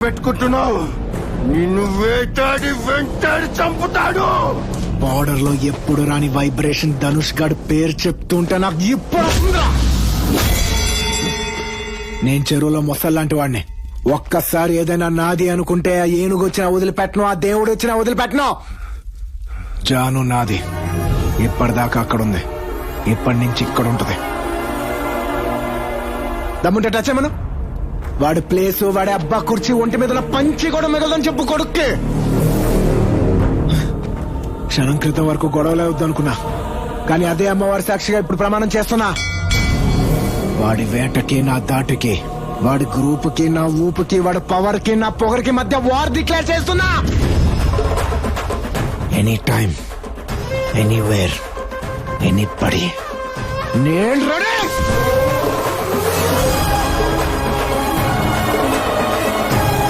పెట్టుకుంటున్నావు. నిన్ను వేటాడి వెంటాడి చంపుతాడు. బార్డర్ లో ఎప్పుడు రాని వైబ్రేషన్ ధనుష్ గారి పేరు చెప్తుంటే నాకు ఇప్పుడు వస్తుందా? నేను చెరువులో మొసల్లాంటి వాడిని. ఒక్కసారి ఏదైనా నాది అనుకుంటే ఆ ఏనుగు వచ్చినా వదిలిపెట్టను, ఆ దేవుడు వచ్చినా వదిలిపెట్టను. జాను నాది. ఇప్పటిదాకా అక్కడుంది, ఇప్పటి నుంచి ఇక్కడ ఉంటది. దమ్ముంటే టచ్ ఏమను. వాడి ప్లేసు, వాడి అబ్బా కుర్చీ, ఒంటి మీద పంచి కూడా మిగలదని చెప్పు కొడుక్కి. క్షణం క్రితం వరకు గొడవలే వద్దనుకున్నా, కానీ అదే అమ్మవారి సాక్షిగా ఇప్పుడు ప్రమాణం చేస్తున్నా. వాడి వేటకి నా దాటికి, వాడి గ్రూపుకి నా ఊపుకి, వాడి పవర్ కి నా పొగరికి మధ్య వార్ డిక్లేర్ చేస్తున్నా. ఎనీ టైం, ఎనీవేర్, ఎనీబడీ, నేను రెడీ.